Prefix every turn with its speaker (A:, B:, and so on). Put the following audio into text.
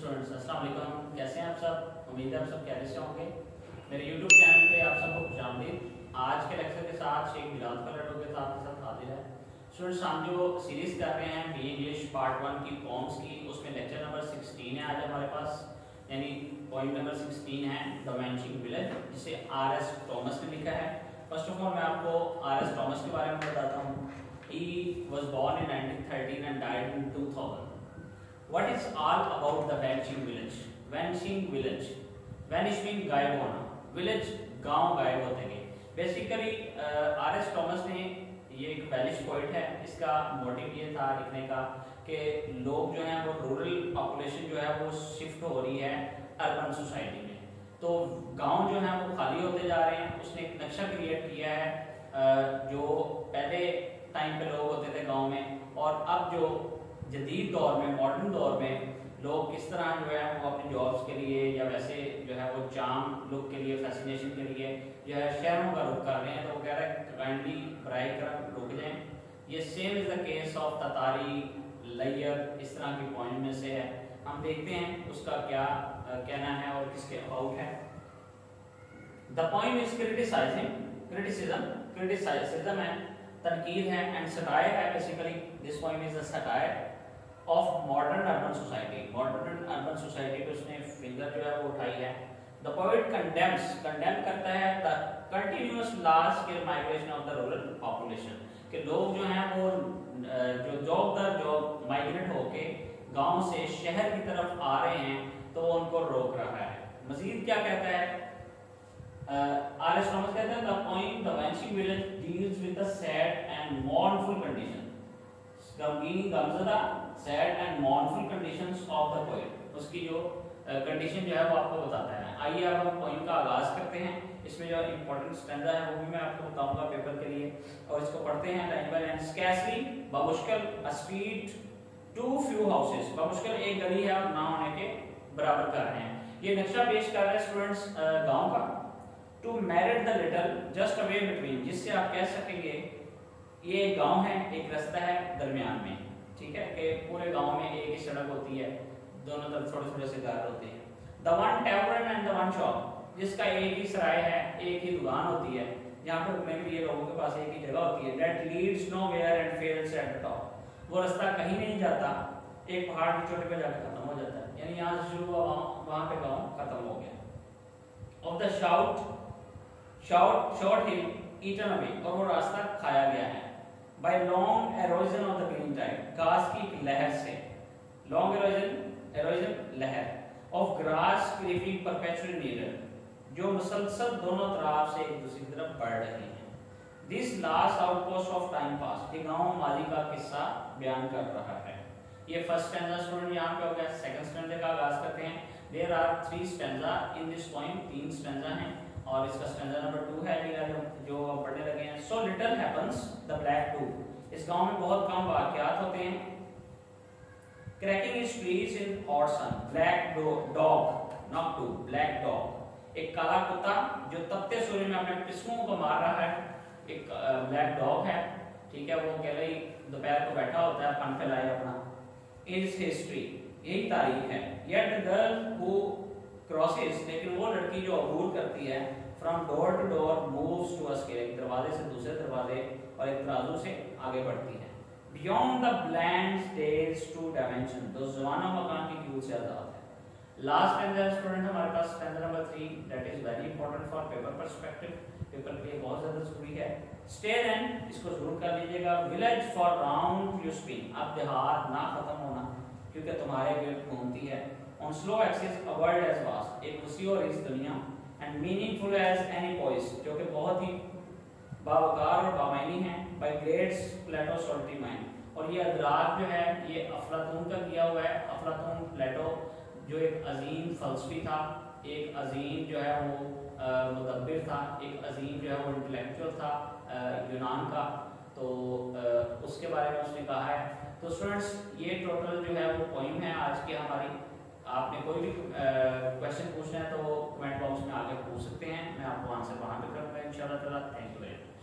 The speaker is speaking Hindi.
A: स्टूडेंट्स, अस्सलाम वालेकुम। कैसे हैं आप सब? उम्मीद है आप सब कैसे से होंगे। मेरे यूट्यूब चैनल पे आप सबको खुशामदीद। आज के लेक्चर के साथ शेख मिलाद कलर के साथ हाजिर है। स्टूडेंट्स, हम जो सीरीज़ कर रहे हैं बी इंग्लिश पार्ट 1 की पॉम्स की, उसमें लेक्चर नंबर 16 है आज हमारे पास, यानी पॉइंट नंबर 16 है द वैनिशिंग विलेज, जिसे आर.एस. टॉमस ने लिखा है। फर्स्ट ऑफ ऑल मैं आपको आर.एस. टॉमस के बारे में बताता हूँ। He was born in 1913 and died in 2000. What is all about the vanishing village? Vanishing village. Vanish mean गायब होना, village गांव गायब होते गए। Basically RS. टॉमस ने, ये एक वेलिश पोइट है, इसका मोटिव ये था लिखने का कि लोग जो हैं वो रूरल पॉपुलेशन जो है वो शिफ्ट हो रही है अर्बन सोसाइटी में, तो गांव जो हैं वो खाली होते जा रहे हैं। उसने एक नक्शा क्रिएट किया है जो पहले टाइम पे लोग होते थे गांव में, और अब जो जदीद दौर में, मॉडर्न दौर में लोग किस तरह जो है वो अपनी जॉब्स के लिए या वैसे जो है वो चार्म लुक के लिए, फैसिनेशन के लिए जो है शहरों का रुख कर रहे हैं। तो वो कह रहा है काइंडली बराए करम रुक जाएं। ये same is the case of ततारी, लैयर, इस तरह की पॉइंट में से है। हम देखते हैं उसका क्या कहना है और किसके अबाउट है। द पॉइंट इज क्रिटिसिज्म है, तनकीद है, एंड सटायर है। Basically this point is a satire of modern urban society. Modern urban society पे उसने फिंगर जो है वो उठाई है। द पोएट कंडेम करता है the continuous large scale migration of the rural population, कि लोग जो हैं वो जो जॉब दर जॉब माइग्रेट होके गांव से शहर की तरफ आ रहे हैं, तो वो उनको रोक रहा है। मजीद क्या कहता है आर.एस. टॉमस कहता है the point the vanishing village deals with the sad and mournful condition, गमगीन, गमज़दा, sad and mournful conditions of the poet. उसकी जो कंडीशन जो है वो आपको बताता है। आइए अब हम पॉइंट का आगाज करते हैं। इसमें जो इंपॉर्टेंट स्टैंजा है वो भी मैं आपको बताऊंगा पेपर के लिए, और इसको पढ़ते हैं लाइन बाय लाइन। स्कैर्सली, बमुश्किल, a street, too few houses, बमुश्किल एक गली है और ना होने के बराबर कर रहे हैं। ये नक्शा पेश कर रहे हैं स्टूडेंट्स गांव का। To married the little just away between, जिससे आप कह सकेंगे ये एक गांव है, एक रास्ता है दरमियान में, ठीक है, कि पूरे गांव में एक ही सड़क होती है, दोनों तरफ थोड़े थोड़े से घर होते हैं। The one tavern and the one shop, जिसका एक ही सराय है, एक ही दुकान होती है, जहाँ पर रुकने के लिए लोगों के पास एक ही जगह होती है। That leads nowhere and fails at the top, वो रास्ता कहीं नहीं जाता, एक पहाड़ की चोटी पे जाकर खत्म हो जाता है, यानी यहाँ से शुरू हुआ वहाँ पे गाँव खत्म हो गया। Of the short hill eaten away, और वो रास्ता खाया गया है। By long erosion of the green tide, घास की लहर से, लॉन्ग एरोजन लहर of grass creeping perpetually nearer, जो मुसलसल दोनों तरफ से एक दूसरी तरफ बढ़ रहे हैं। This last outpost of time pass, ये गांव माजी का किस्सा बयान कर रहा है। ये फर्स्ट स्टैंजा स्टूडेंट यहाँ पे हो गया। सेकंड स्टैंजा का आगाज करते हैं। There are 3 stanza in this point, 3 stanza हैं, और इसका स्टैंजा नंबर 2 है जो पढ़ने लगे हैं। So little happens the black to, इस गांव में बहुत कम वाकयात होते हैं। Cracking his trees in hot sun, black dog, not to, black dog, एक काला कुत्ता जो तपते सूर्य में अपने पिस्सुओं को मार रहा है, एक ब्लैक डॉग है, ठीक है, वो अकेले ही दोपहर को बैठा होता है फन फैलाए अपना। इज हिस्ट्री, यही तारीख है। Yet the girl who crosses, लेकिन वो लड़की जो अबूर करती है, from door to door moves to a scale, एक दरवाजे से दूसरे दरवाजे और एक तराजू से आगे बढ़ती है। Beyond the bland stage to dimension, तो ज़माना मकान की क्यूट से आजाद है। लास्ट स्टैंजा स्टूडेंट हमारे पास stanza number 3, that is very important for paper perspective, paper के लिए बहुत ज्यादा जरूरी है। स्टे देन, इसको जरूर कर लीजिएगा। Village for round you spin, अब देहात ना खत्म होना क्योंकि तुम्हारे गिर्द घूमती है। On slow axis a world as vast, एक उसी और इस दुनिया, and meaningful as any voice, जो कि बहुत ही बावकार और बामायनी है। By greats Plato salty mind, और ये अदराक जो है ये अफलातून का किया हुआ है। अफलातून प्लेटो जो एक अजीम फलसफी था, एक अजीम जो है वो मुदब्बिर था, एक अजीम जो है वो इंटेलेक्चुअल था यूनान का, तो उसके बारे में उसने कहा है। तो स्टूडेंट्स, ये टोटल जो है वो पॉइंट है आज की हमारी। आपने कोई भी क्वेश्चन पूछना है तो कमेंट बॉक्स में आके पूछ सकते हैं, मैं आपको आंसर वहाँ पे करूँगा इंशाल्लाह ताला। Thank you very much.